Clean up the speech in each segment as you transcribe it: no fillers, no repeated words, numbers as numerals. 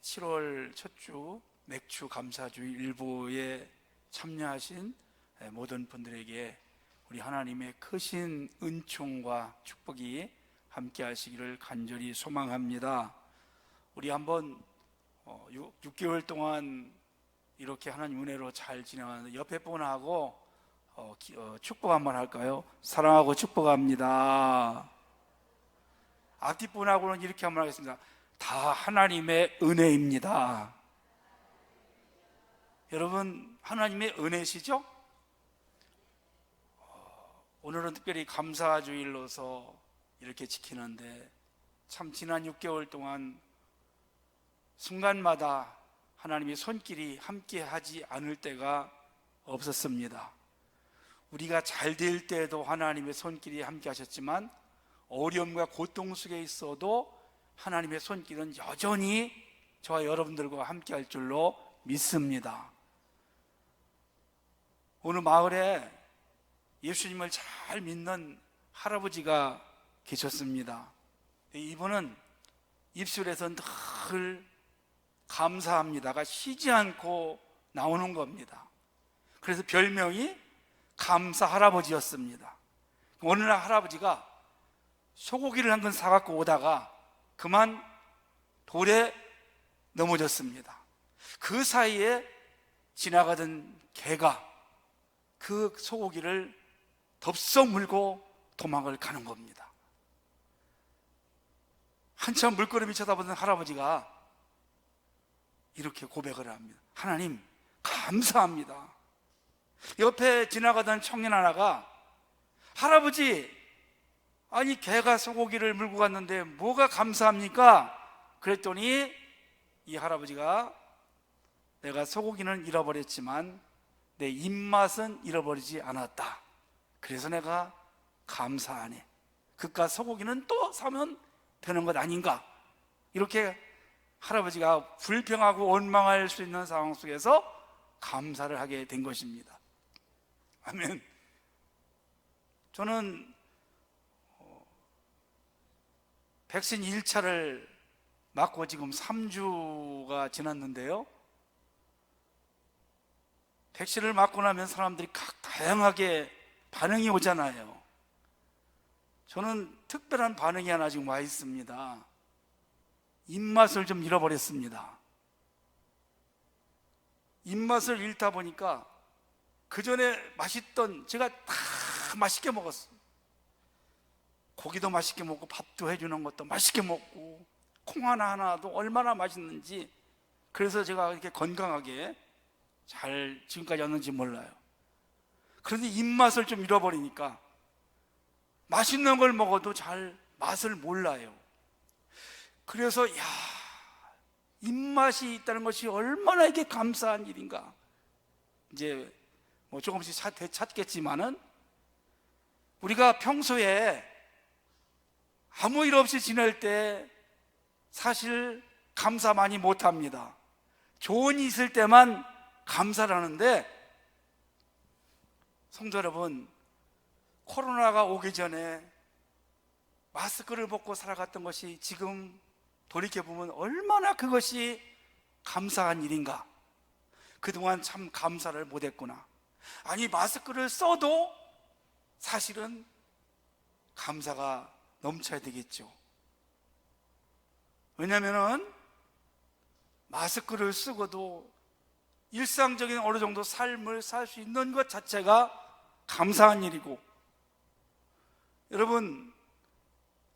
7월 첫 주 맥주 감사주의 일부에 참여하신 모든 분들에게 우리 하나님의 크신 은총과 축복이 함께 하시기를 간절히 소망합니다. 우리 한번 6개월 동안 이렇게 하나님 은혜로 잘 진행하는데 옆에 분하고 축복 한번 할까요? 사랑하고 축복합니다. 앞뒤 분하고는 이렇게 한번 하겠습니다. 다 하나님의 은혜입니다. 여러분, 하나님의 은혜시죠? 오늘은 특별히 감사주일로서 이렇게 지키는데 참 지난 6개월 동안 순간마다 하나님의 손길이 함께 하지 않을 때가 없었습니다. 우리가 잘 될 때도 하나님의 손길이 함께 하셨지만 어려움과 고통 속에 있어도 하나님의 손길은 여전히 저와 여러분들과 함께 할 줄로 믿습니다. 어느 마을에 예수님을 잘 믿는 할아버지가 계셨습니다. 이분은 입술에서 늘 감사합니다가 쉬지 않고 나오는 겁니다. 그래서 별명이 감사 할아버지였습니다. 어느 날 할아버지가 소고기를 한 근 사갖고 오다가 그만 돌에 넘어졌습니다. 그 사이에 지나가던 개가 그 소고기를 덥석 물고 도망을 가는 겁니다. 한참 물끄러미 쳐다보던 할아버지가 이렇게 고백을 합니다. 하나님, 감사합니다. 옆에 지나가던 청년 하나가 할아버지, 아니 개가 소고기를 물고 갔는데 뭐가 감사합니까? 그랬더니 이 할아버지가 내가 소고기는 잃어버렸지만 내 입맛은 잃어버리지 않았다. 그래서 내가 감사하네. 그깟 소고기는 또 사면 되는 것 아닌가? 이렇게 할아버지가 불평하고 원망할 수 있는 상황 속에서 감사를 하게 된 것입니다. 아멘. 저는 백신 1차를 맞고 지금 3주가 지났는데요, 백신을 맞고 나면 사람들이 다양하게 반응이 오잖아요. 저는 특별한 반응이 하나 지금 와 있습니다. 입맛을 좀 잃어버렸습니다. 입맛을 잃다 보니까 그 전에 맛있던, 제가 다 맛있게 먹었어요. 고기도 맛있게 먹고 밥도 해주는 것도 맛있게 먹고 콩 하나하나도 얼마나 맛있는지, 그래서 제가 이렇게 건강하게 잘 지금까지 왔는지 몰라요. 그런데 입맛을 좀 잃어버리니까 맛있는 걸 먹어도 잘 맛을 몰라요. 그래서 입맛이 있다는 것이 얼마나 이게 감사한 일인가. 이제 뭐 조금씩 찾겠지만은 우리가 평소에 아무 일 없이 지낼 때 사실 감사 많이 못합니다. 좋은 일이 있을 때만 감사를 하는데, 성도 여러분, 코로나가 오기 전에 마스크를 벗고 살아갔던 것이 지금 돌이켜보면 얼마나 그것이 감사한 일인가. 그동안 참 감사를 못했구나. 아니, 마스크를 써도 사실은 감사가 넘쳐야 되겠죠. 왜냐하면 마스크를 쓰고도 일상적인 어느 정도 삶을 살 수 있는 것 자체가 감사한 일이고, 여러분,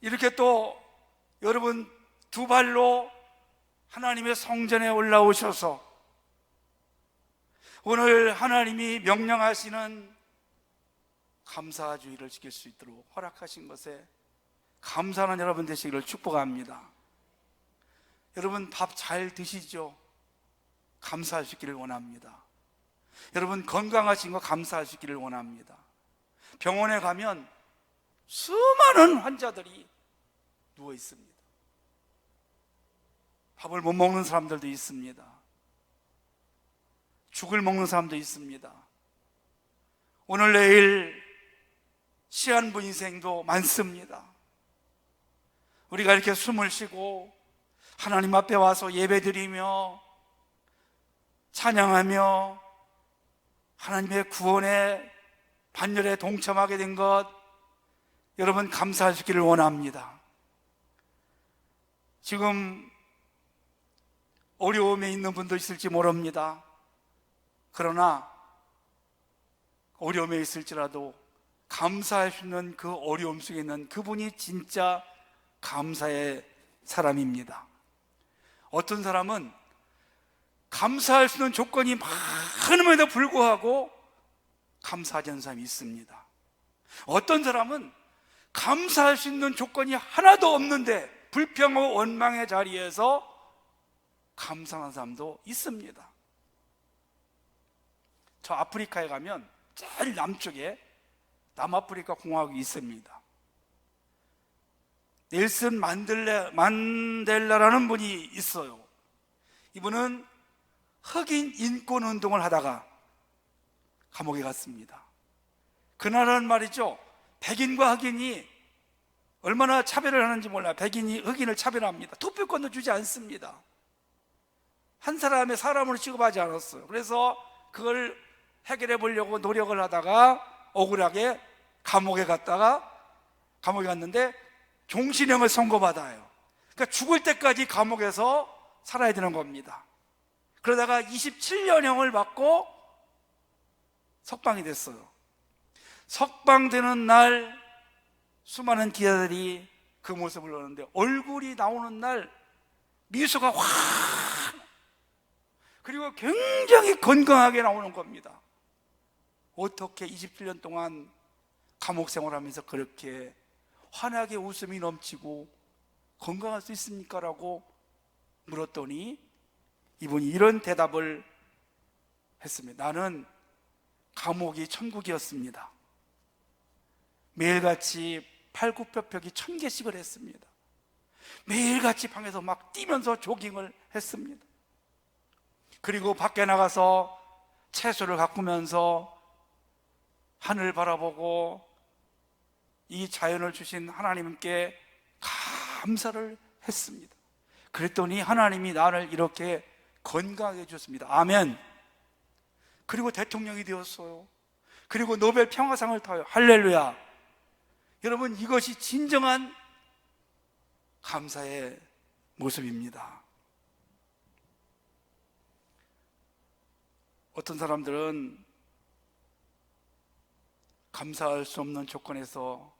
이렇게 또 여러분 두 발로 하나님의 성전에 올라오셔서 오늘 하나님이 명령하시는 감사주의를 지킬 수 있도록 허락하신 것에 감사하는 여러분 되시기를 축복합니다. 여러분, 밥 잘 드시죠? 감사하시기를 원합니다. 여러분, 건강하신 거 감사하시기를 원합니다. 병원에 가면 수많은 환자들이 누워 있습니다. 밥을 못 먹는 사람들도 있습니다. 죽을 먹는 사람도 있습니다. 오늘 내일 시한부 인생도 많습니다. 우리가 이렇게 숨을 쉬고 하나님 앞에 와서 예배드리며 찬양하며 하나님의 구원의 반열에 동참하게 된 것, 여러분 감사하시기를 원합니다. 지금 어려움에 있는 분도 있을지 모릅니다. 그러나 어려움에 있을지라도 감사할 수 있는 그 어려움 속에 있는 그분이 진짜 감사의 사람입니다. 어떤 사람은 감사할 수 있는 조건이 많음에도 불구하고 감사하지 않는 사람이 있습니다. 어떤 사람은 감사할 수 있는 조건이 하나도 없는데 불평하고 원망의 자리에서 감사하는 사람도 있습니다. 저 아프리카에 가면 제일 남쪽에 남아프리카 공화국이 있습니다. 넬슨 만델라라는 분이 있어요. 이분은 흑인 인권 운동을 하다가 감옥에 갔습니다. 그 나라는 말이죠, 백인과 흑인이 얼마나 차별을 하는지 몰라요. 백인이 흑인을 차별합니다. 투표권도 주지 않습니다. 한 사람의 사람으로 취급하지 않았어요. 그래서 그걸 해결해 보려고 노력을 하다가 억울하게 감옥에 갔는데 종신형을 선고받아요. 그러니까 죽을 때까지 감옥에서 살아야 되는 겁니다. 그러다가 27년형을 받고 석방이 됐어요. 석방되는 날 수많은 기자들이 그 모습을 보는데 얼굴이 나오는 날 미소가 확, 그리고 굉장히 건강하게 나오는 겁니다. 어떻게 27년 동안 감옥 생활하면서 그렇게 환하게 웃음이 넘치고 건강할 수 있습니까? 라고 물었더니 이분이 이런 대답을 했습니다. 나는 감옥이 천국이었습니다. 매일같이 팔굽혀펴기 1000개씩을 했습니다. 매일같이 방에서 막 뛰면서 조깅을 했습니다. 그리고 밖에 나가서 채소를 가꾸면서 하늘을 바라보고 이 자연을 주신 하나님께 감사를 했습니다. 그랬더니 하나님이 나를 이렇게 건강하게 해줬습니다. 아멘. 그리고 대통령이 되었어요. 그리고 노벨 평화상을 타요. 할렐루야. 여러분, 이것이 진정한 감사의 모습입니다. 어떤 사람들은 감사할 수 없는 조건에서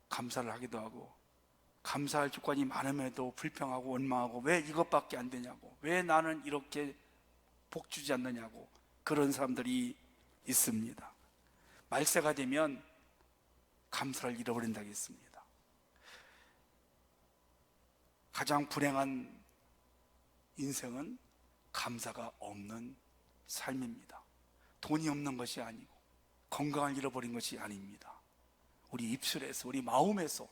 감사를 하기도 하고, 감사할 조건이 많음에도 불평하고 원망하고 왜 이것밖에 안 되냐고, 왜 나는 이렇게 복 주지 않느냐고, 그런 사람들이 있습니다. 말세가 되면 감사를 잃어버린다고 했습니다. 가장 불행한 인생은 감사가 없는 삶입니다. 돈이 없는 것이 아니고 건강을 잃어버린 것이 아닙니다. 우리 입술에서, 우리 마음에서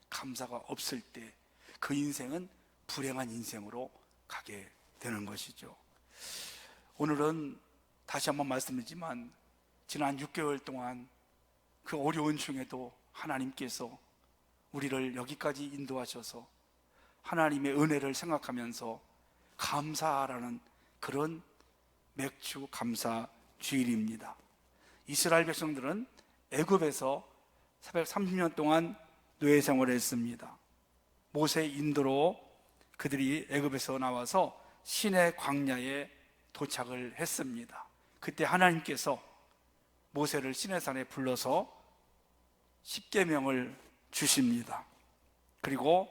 감사가 없을 때 그 인생은 불행한 인생으로 가게 되는 것이죠. 오늘은 다시 한번 말씀드리지만 지난 6개월 동안 그 어려운 중에도 하나님께서 우리를 여기까지 인도하셔서 하나님의 은혜를 생각하면서 감사하라는 그런 맥주 감사 주일입니다. 이스라엘 백성들은 애굽에서 430년 동안 노예 생활을 했습니다. 모세의 인도로 그들이 애굽에서 나와서 시내 광야에 도착을 했습니다. 그때 하나님께서 모세를 시내산에 불러서 십계명을 주십니다. 그리고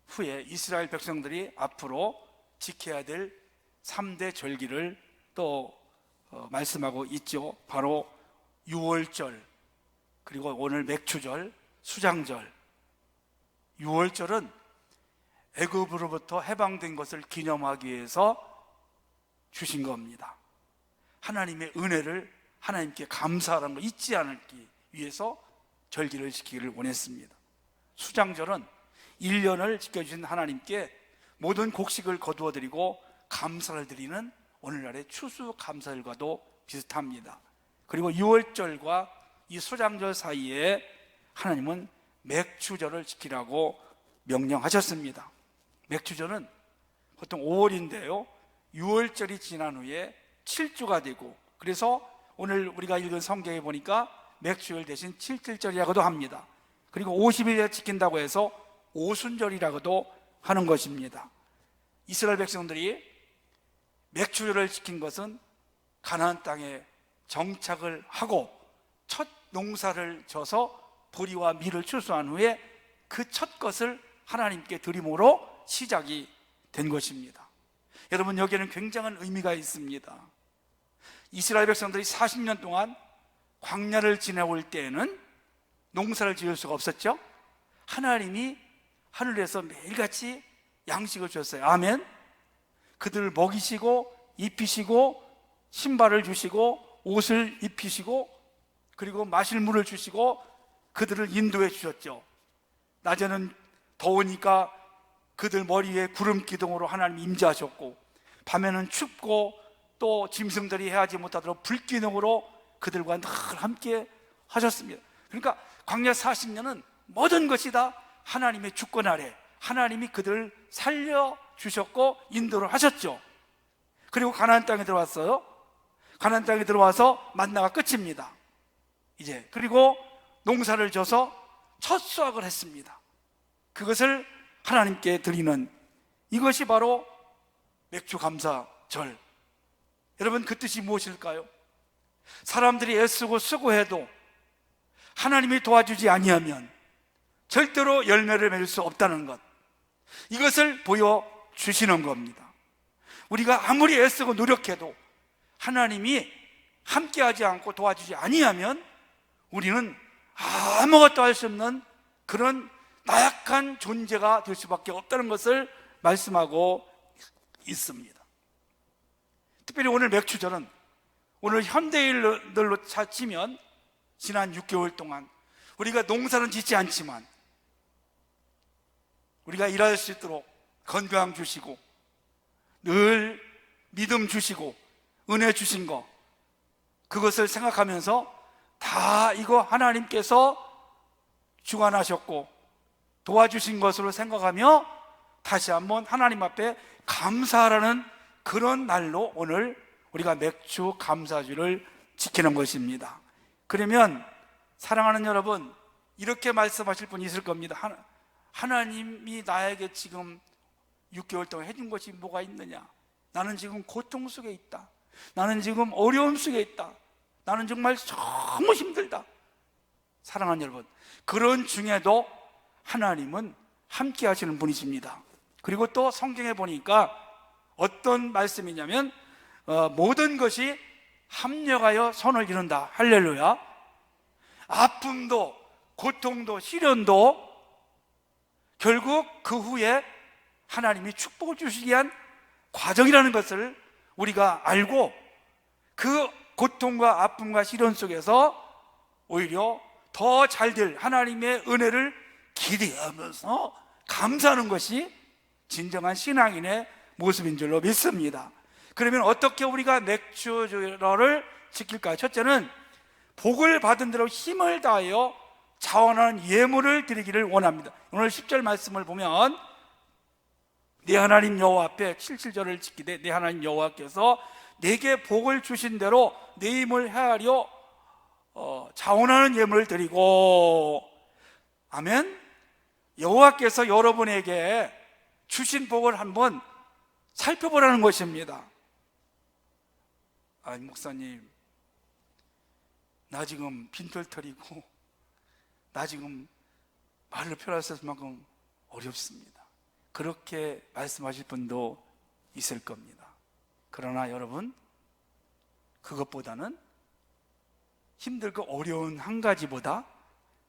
후에 이스라엘 백성들이 앞으로 지켜야 될 3대 절기를 또 말씀하고 있죠. 바로 유월절, 그리고 오늘 맥추절, 수장절. 유월절은 애굽으로부터 해방된 것을 기념하기 위해서 주신 겁니다. 하나님의 은혜를 하나님께 감사하라는 걸 잊지 않기 위해서 절기를 지키기를 원했습니다. 수장절은 1년을 지켜주신 하나님께 모든 곡식을 거두어드리고 감사를 드리는 오늘날의 추수감사절과도 비슷합니다. 그리고 6월절과 이 수장절 사이에 하나님은 맥추절을 지키라고 명령하셨습니다. 맥추절은 보통 5월인데요 6월절이 지난 후에 7주가 되고, 그래서 오늘 우리가 읽은 성경에 보니까 맥추절 대신 7.7절이라고도 합니다. 그리고 50일에 지킨다고 해서 오순절이라고도 하는 것입니다. 이스라엘 백성들이 맥추절을 지킨 것은 가나안 땅에 정착을 하고 첫 농사를 져서 보리와 밀을 추수한 후에 그 첫 것을 하나님께 드림으로 시작이 된 것입니다. 여러분, 여기에는 굉장한 의미가 있습니다. 이스라엘 백성들이 40년 동안 광야를 지내올 때에는 농사를 지을 수가 없었죠. 하나님이 하늘에서 매일같이 양식을 주셨어요. 아멘. 그들을 먹이시고 입히시고 신발을 주시고 옷을 입히시고 그리고 마실 물을 주시고 그들을 인도해 주셨죠. 낮에는 더우니까 그들 머리 위에 구름 기둥으로 하나님이 임재하셨고, 밤에는 춥고 또 짐승들이 헤아지 못하도록 불 기둥으로 그들과 늘 함께 하셨습니다. 그러니까 광야 40년은 모든 것이 다 하나님의 주권 아래 하나님이 그들을 살려주셨고 인도를 하셨죠. 그리고 가나안 땅에 들어왔어요. 가나안 땅에 들어와서 만나가 끝입니다. 이제 그리고 농사를 져서 첫 수확을 했습니다. 그것을 하나님께 드리는, 이것이 바로 맥주감사절. 여러분, 그 뜻이 무엇일까요? 사람들이 애쓰고 수고해도 하나님이 도와주지 아니하면 절대로 열매를 맺을 수 없다는 것, 이것을 보여주시는 겁니다. 우리가 아무리 애쓰고 노력해도 하나님이 함께하지 않고 도와주지 아니하면 우리는 아무것도 할 수 없는 그런 나약한 존재가 될 수밖에 없다는 것을 말씀하고 있습니다. 특별히 오늘 맥추절은 오늘 현대인들로 치면 지난 6개월 동안 우리가 농사는 짓지 않지만 우리가 일할 수 있도록 건강 주시고 늘 믿음 주시고 은혜 주신 것, 그것을 생각하면서 다 이거 하나님께서 주관하셨고 도와주신 것으로 생각하며 다시 한번 하나님 앞에 감사하라는 그런 날로 오늘 우리가 맥주 감사주를 지키는 것입니다. 그러면 사랑하는 여러분, 이렇게 말씀하실 분이 있을 겁니다. 하나님이 나에게 지금 6개월 동안 해준 것이 뭐가 있느냐? 나는 지금 고통 속에 있다. 나는 지금 어려움 속에 있다. 나는 정말 너무 힘들다. 사랑하는 여러분, 그런 중에도 하나님은 함께 하시는 분이십니다. 그리고 또 성경에 보니까 어떤 말씀이냐면 모든 것이 합력하여 선을 이룬다. 할렐루야. 아픔도 고통도 시련도 결국 그 후에 하나님이 축복을 주시기 위한 과정이라는 것을 우리가 알고 그 고통과 아픔과 시련 속에서 오히려 더 잘될 하나님의 은혜를 기대하면서 감사하는 것이 진정한 신앙인의 모습인 줄로 믿습니다. 그러면 어떻게 우리가 맥주절을 지킬까요? 첫째는 복을 받은 대로 힘을 다하여 자원하는 예물을 드리기를 원합니다. 오늘 10절 말씀을 보면 내 하나님 여호와 앞에 7절을 지키되 내 하나님 여호와께서 내게 복을 주신 대로 내 힘을 헤아려 자원하는 예물을 드리고, 아멘. 여호와께서 여러분에게 주신 복을 한번 살펴보라는 것입니다. 아니 목사님, 나 지금 빈털터리고 나 지금 말로 표현할 수 없을 만큼 어렵습니다. 그렇게 말씀하실 분도 있을 겁니다. 그러나 여러분, 그것보다는 힘들고 어려운 한 가지보다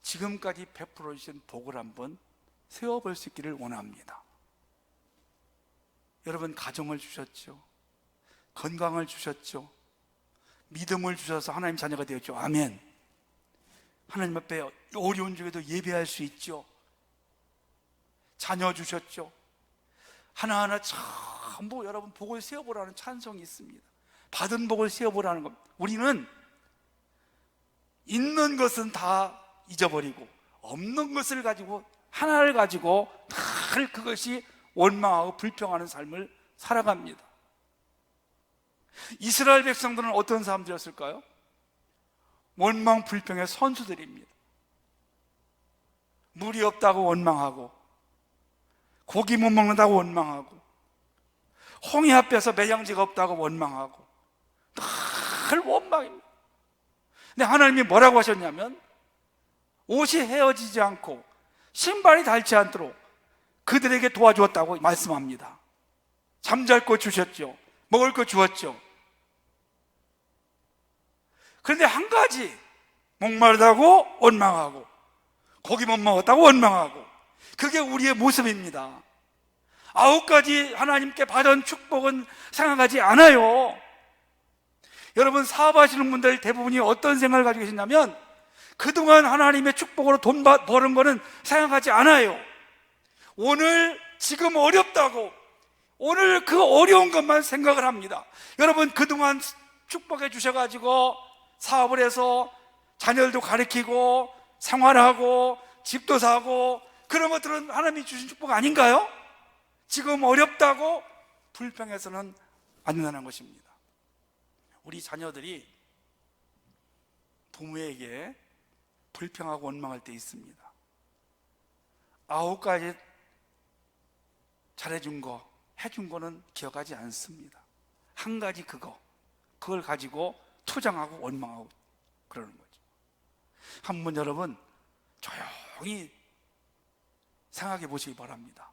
지금까지 베풀어 주신 복을 한번 세워볼 수 있기를 원합니다. 여러분, 가정을 주셨죠. 건강을 주셨죠. 믿음을 주셔서 하나님 자녀가 되었죠. 아멘. 하나님 앞에 어려운 중에도 예배할 수 있죠. 자녀 주셨죠. 하나하나 전부 여러분 복을 세워보라는 찬송이 있습니다. 받은 복을 세워보라는 것. 우리는 있는 것은 다 잊어버리고 없는 것을 가지고, 하나를 가지고 늘 그것이 원망하고 불평하는 삶을 살아갑니다. 이스라엘 백성들은 어떤 사람들이었을까요? 원망 불평의 선수들입니다. 물이 없다고 원망하고, 고기 못 먹는다고 원망하고, 홍해 앞에서 매장지가 없다고 원망하고, 늘 원망입니다. 근데 하나님이 뭐라고 하셨냐면, 옷이 헤어지지 않고 신발이 닳지 않도록 그들에게 도와주었다고 말씀합니다. 잠잘 것 주셨죠. 먹을 것 주었죠. 그런데 한 가지, 목마르다고 원망하고, 고기 못 먹었다고 원망하고, 그게 우리의 모습입니다. 9가지 하나님께 받은 축복은 생각하지 않아요. 여러분, 사업하시는 분들 대부분이 어떤 생각을 가지고 계시냐면, 그동안 하나님의 축복으로 돈 버는 거는 생각하지 않아요. 오늘 지금 어렵다고, 오늘 그 어려운 것만 생각을 합니다. 여러분, 그동안 축복해 주셔가지고 사업을 해서 자녀들도 가르치고 생활하고 집도 사고, 그런 것들은 하나님이 주신 축복 아닌가요? 지금 어렵다고 불평해서는 안 된다는 것입니다. 우리 자녀들이 부모에게 불평하고 원망할 때 있습니다. 9가지 잘해준 거, 해준 거는 기억하지 않습니다. 한 가지 그걸 가지고 투정하고 원망하고 그러는 거죠. 한번 여러분 조용히 생각해 보시기 바랍니다.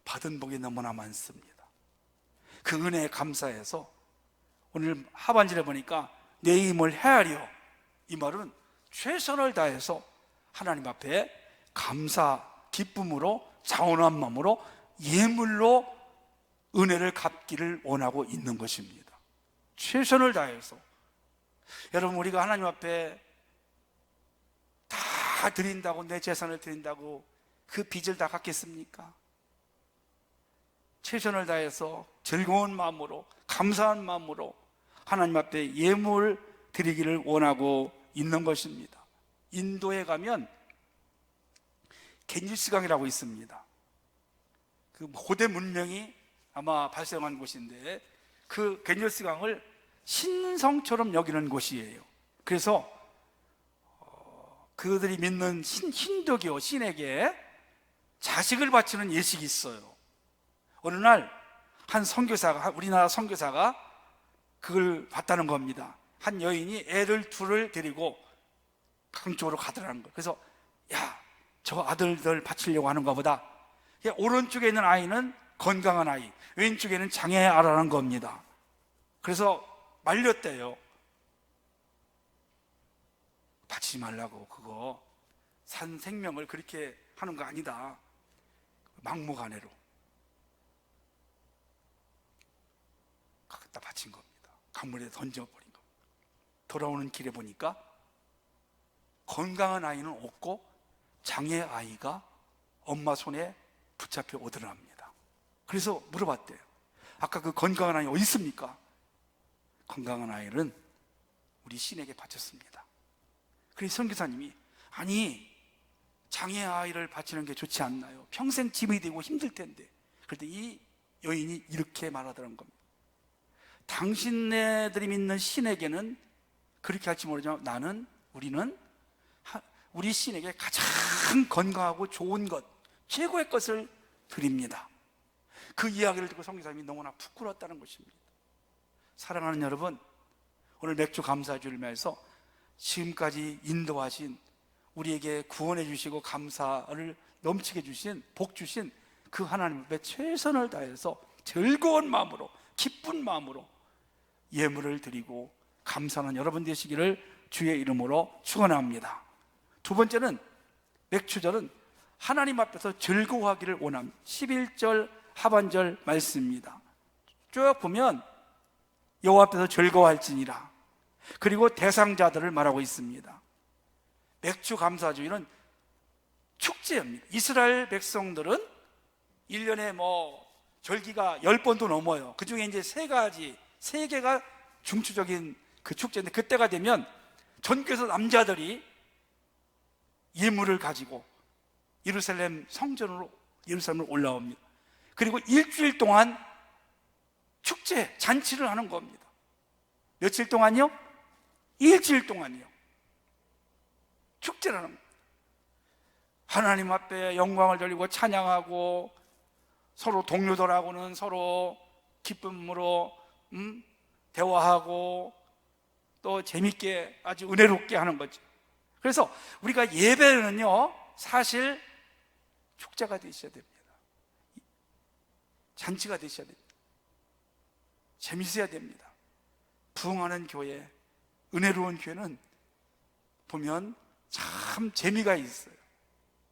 받은 복이 너무나 많습니다. 그 은혜에 감사해서 오늘 하반절에 보니까 내 힘을 헤아려, 이 말은 최선을 다해서 하나님 앞에 감사, 기쁨으로, 자원한 마음으로, 예물로 은혜를 갚기를 원하고 있는 것입니다. 최선을 다해서. 여러분, 우리가 하나님 앞에 다 드린다고, 내 재산을 드린다고 그 빚을 다 갚겠습니까? 최선을 다해서 즐거운 마음으로, 감사한 마음으로 하나님 앞에 예물 드리기를 원하고 있는 것입니다. 인도에 가면 겐지스강이라고 있습니다. 그 고대 문명이 아마 발생한 곳인데, 그 겐지스강을 신성처럼 여기는 곳이에요. 그래서 그들이 믿는 힌두교 신에게 자식을 바치는 예식이 있어요. 어느 날 한 선교사가, 우리나라 선교사가 그걸 봤다는 겁니다. 한 여인이 애를 둘을 데리고 강 쪽으로 가더라는 거예요. 그래서 야, 저 아들들 바치려고 하는가 보다. 오른쪽에 있는 아이는 건강한 아이, 왼쪽에는 장애의 아라는 겁니다. 그래서 말렸대요. 바치지 말라고, 그거 산 생명을 그렇게 하는 거 아니다. 막무가내로 갖다 바친 겁니다. 강물에 던져버린 겁니다. 돌아오는 길에 보니까 건강한 아이는 없고 장애 아이가 엄마 손에 붙잡혀 오더랍니다. 그래서 물어봤대요. 아까 그 건강한 아이 어디 있습니까? 건강한 아이는 우리 신에게 바쳤습니다. 그래서 선교사님이, 아니, 장애 아이를 바치는 게 좋지 않나요? 평생 짐이 되고 힘들 텐데. 그런데 이 여인이 이렇게 말하더라는 겁니다. 당신네들이 믿는 신에게는 그렇게 할지 모르지만 우리는 우리 신에게 가장 건강하고 좋은 것, 최고의 것을 드립니다. 그 이야기를 듣고 선교사님이 너무나 부끄러웠다는 것입니다. 사랑하는 여러분, 오늘 맥주 감사주를 위해서 지금까지 인도하신, 우리에게 구원해 주시고 감사를 넘치게 주신, 복 주신 그 하나님 앞에 최선을 다해서 즐거운 마음으로, 기쁜 마음으로 예물을 드리고 감사하는 여러분 되시기를 주의 이름으로 축원합니다. 두 번째는, 맥주절은 하나님 앞에서 즐거워하기를 원합니다. 11절 하반절 말씀입니다. 쭉 보면 여호와 앞에서 즐거워할지니라, 그리고 대상자들을 말하고 있습니다. 맥주 감사주일은 축제입니다. 이스라엘 백성들은 1년에 절기가 10번도 넘어요. 그 중에 이제 3개가 중추적인 그 축제인데, 그때가 되면 전교에서 남자들이 예물을 가지고 예루살렘 성전으로, 예루살렘으로 올라옵니다. 그리고 일주일 동안 축제, 잔치를 하는 겁니다. 며칠 동안요? 일주일 동안이요. 축제를 하는 겁니다. 하나님 앞에 영광을 돌리고 찬양하고 서로 동료들하고는 서로 기쁨으로 대화하고 또 재밌게 아주 은혜롭게 하는 거죠. 그래서 우리가 예배는요 사실 축제가 되셔야 됩니다. 잔치가 되셔야 됩니다. 재밌어야 됩니다. 부흥하는 교회, 은혜로운 교회는 보면 참 재미가 있어요.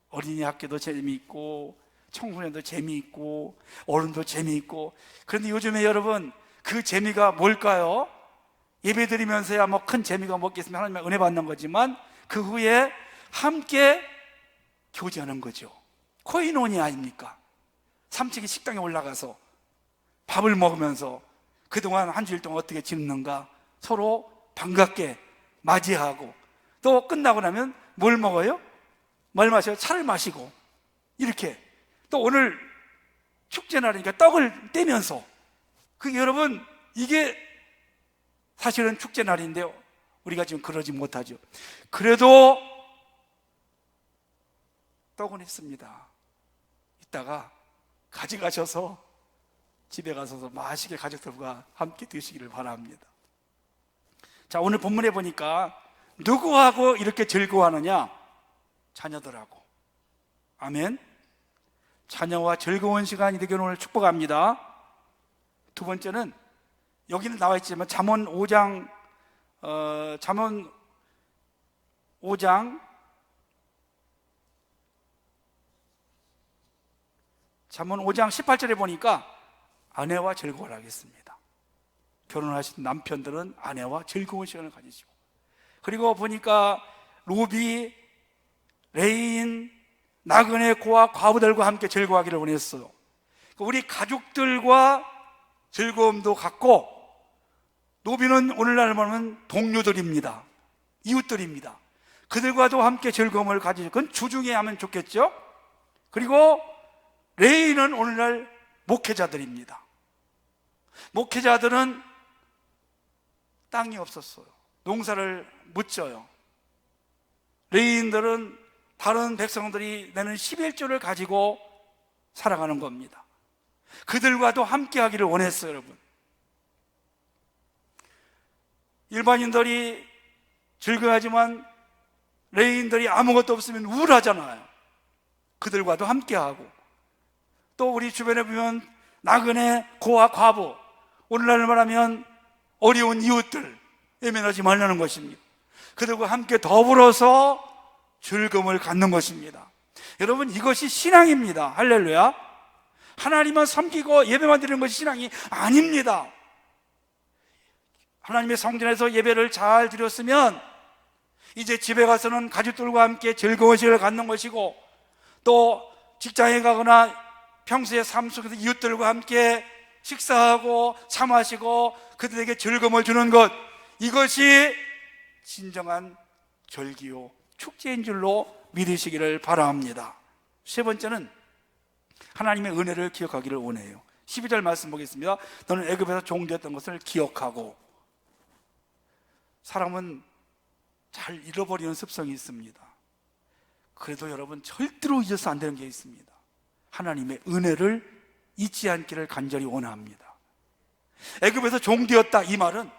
어린이 학교도 재미있고 청소년도 재미있고 어른도 재미있고. 그런데 요즘에 여러분 그 재미가 뭘까요? 예배 드리면서야 뭐 큰 재미가 뭐겠으면 하나님의 은혜 받는 거지만 그 후에 함께 교제하는 거죠. 코이노니 아닙니까? 3층의 식당에 올라가서 밥을 먹으면서 그동안 한 주일 동안 어떻게 지냈는가 서로 반갑게 맞이하고, 또 끝나고 나면 뭘 먹어요? 뭘 마셔요? 차를 마시고, 이렇게 또 오늘 축제날이니까 떡을 떼면서, 여러분 이게 사실은 축제날인데요 우리가 지금 그러지 못하죠. 그래도 떡은 있습니다. 이따가 가져가셔서 집에 가셔서 맛있게 가족들과 함께 드시기를 바랍니다. 자, 오늘 본문에 보니까 누구하고 이렇게 즐거워하느냐? 자녀들하고. 아멘. 자녀와 즐거운 시간이 되기를 오늘 축복합니다. 두 번째는 여기는 나와 있지만 잠언 5장 18절에 보니까 아내와 즐거워를 하겠습니다. 결혼하신 남편들은 아내와 즐거운 시간을 가지시고, 그리고 보니까 로비, 레인, 나그네 고아 과부들과 함께 즐거워하기를 원했어요. 우리 가족들과 즐거움도 갖고, 노비는 오늘날 보면 동료들입니다. 이웃들입니다. 그들과도 함께 즐거움을 가지고, 그건 주중에 하면 좋겠죠. 그리고 레인은 오늘날 목회자들입니다. 목회자들은 땅이 없었어요. 농사를 못 져요. 레인들은 다른 백성들이 내는 11조를 가지고 살아가는 겁니다. 그들과도 함께 하기를 원했어요. 여러분, 일반인들이 즐거워하지만 레인들이 아무것도 없으면 우울하잖아요. 그들과도 함께 하고, 또 우리 주변에 보면 나그네 고아 과부, 오늘날 말하면 어려운 이웃들 외면하지 말라는 것입니다. 그들과 함께 더불어서 즐거움을 갖는 것입니다. 여러분, 이것이 신앙입니다. 할렐루야. 하나님만 섬기고 예배만 드리는 것이 신앙이 아닙니다. 하나님의 성전에서 예배를 잘 드렸으면 이제 집에 가서는 가족들과 함께 즐거운 시간을 갖는 것이고, 또 직장에 가거나 평소의 삶 속에서 이웃들과 함께 식사하고 차 마시고 그들에게 즐거움을 주는 것, 이것이 진정한 절기요 축제인 줄로 믿으시기를 바랍니다. 세 번째는 하나님의 은혜를 기억하기를 원해요. 12절 말씀 보겠습니다. 너는 애굽에서 종되었던 것을 기억하고. 사람은 잘 잃어버리는 습성이 있습니다. 그래도 여러분 절대로 잊어서 안 되는 게 있습니다. 하나님의 은혜를 잊지 않기를 간절히 원합니다. 애굽에서 종되었다, 이 말은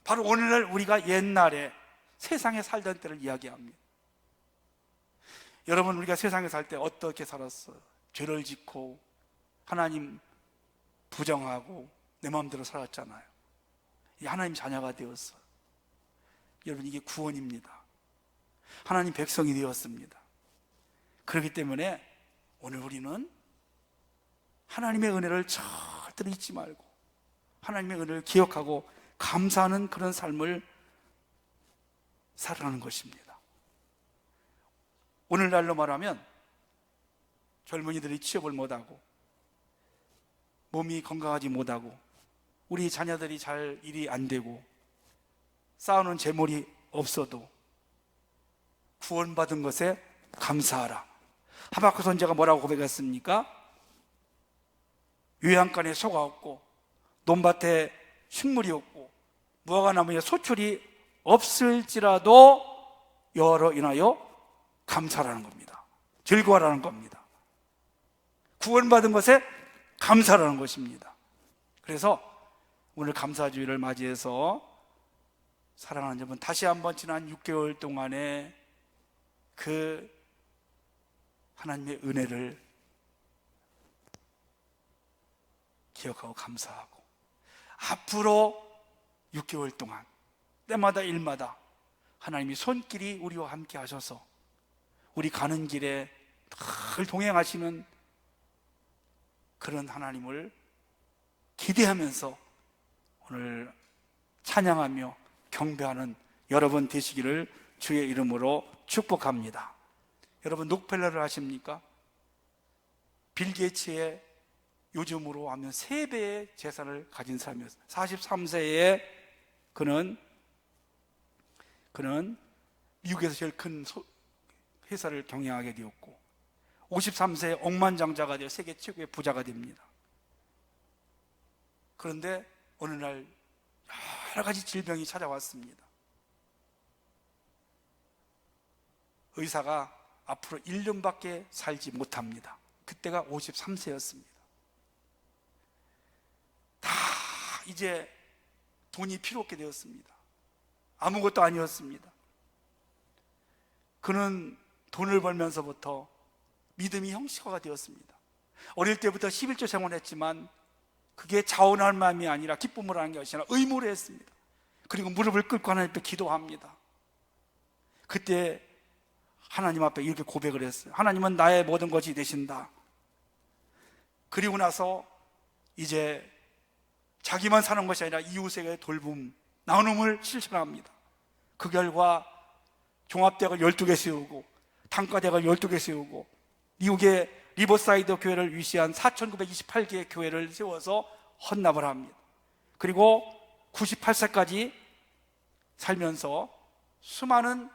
바로 오늘날 우리가 옛날에 세상에 살던 때를 이야기합니다. 여러분, 우리가 세상에 살 때 어떻게 살았어요? 죄를 짓고 하나님 부정하고 내 마음대로 살았잖아요. 하나님 자녀가 되었어요. 여러분, 이게 구원입니다. 하나님 백성이 되었습니다. 그렇기 때문에 오늘 우리는 하나님의 은혜를 절대로 잊지 말고 하나님의 은혜를 기억하고 감사하는 그런 삶을 살아가는 것입니다. 오늘날로 말하면 젊은이들이 취업을 못하고 몸이 건강하지 못하고 우리 자녀들이 잘 일이 안 되고 쌓아놓은 재물이 없어도 구원받은 것에 감사하라. 하박국 선지자가 뭐라고 고백했습니까? 요양간에 소가 없고 논밭에 식물이 없고 무화과 나무에 소출이 없을지라도 여호와로 인하여 감사라는 겁니다. 즐거워라는 겁니다. 구원받은 것에 감사라는 것입니다. 그래서 오늘 감사주일을 맞이해서 사랑하는 여러분, 다시 한번 지난 6개월 동안에 그 하나님의 은혜를 기억하고 감사하고, 앞으로 6개월 동안 때마다 일마다 하나님이 손길이 우리와 함께 하셔서 우리 가는 길에 늘 동행하시는 그런 하나님을 기대하면서 오늘 찬양하며 경배하는 여러분 되시기를 주의 이름으로 축복합니다. 여러분, 록펠러를 아십니까? 빌 게이츠의 요즘으로 하면 3배의 재산을 가진 사람이었어요. 43세에 그는 미국에서 제일 큰 회사를 경영하게 되었고, 53세에 억만장자가 되어 세계 최고의 부자가 됩니다. 그런데 어느 날 여러 가지 질병이 찾아왔습니다. 의사가 앞으로 1년밖에 살지 못합니다. 그때가 53세였습니다. 다 이제 돈이 필요 없게 되었습니다. 아무것도 아니었습니다. 그는 돈을 벌면서부터 믿음이 형식화가 되었습니다. 어릴 때부터 11조 생활했지만 그게 자원할 마음이 아니라 기쁨을 하는 것이 아니라 의무를 했습니다. 그리고 무릎을 꿇고 하나님 앞에 기도합니다. 그때 하나님 앞에 이렇게 고백을 했어요. 하나님은 나의 모든 것이 되신다. 그리고 나서 이제 자기만 사는 것이 아니라 이웃에게 돌봄, 나눔을 실천합니다. 그 결과 종합대학을 12개 세우고 단과대학을 12개 세우고 미국의 리버사이드 교회를 위시한 4,928개의 교회를 세워서 헌납을 합니다. 그리고 98세까지 살면서 수많은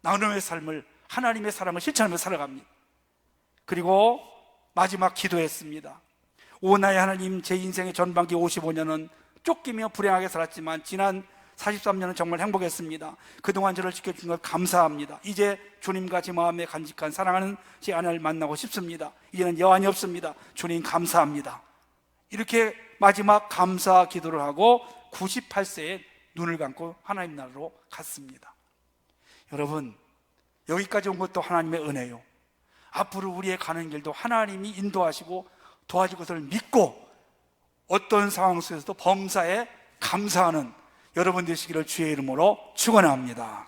나눔의 삶을, 하나님의 사랑을 실천하며 살아갑니다. 그리고 마지막 기도했습니다. 오 나의 하나님, 제 인생의 전반기 55년은 쫓기며 불행하게 살았지만 지난 43년은 정말 행복했습니다. 그동안 저를 지켜주신 것 감사합니다. 이제 주님과 제 마음에 간직한 사랑하는 제 아내를 만나고 싶습니다. 이제는 여한이 없습니다. 주님 감사합니다. 이렇게 마지막 감사 기도를 하고 98세에 눈을 감고 하나님 나라로 갔습니다. 여러분, 여기까지 온 것도 하나님의 은혜요. 앞으로 우리의 가는 길도 하나님이 인도하시고 도와줄 것을 믿고 어떤 상황 속에서도 범사에 감사하는 여러분 되시기를 주의 이름으로 축원합니다.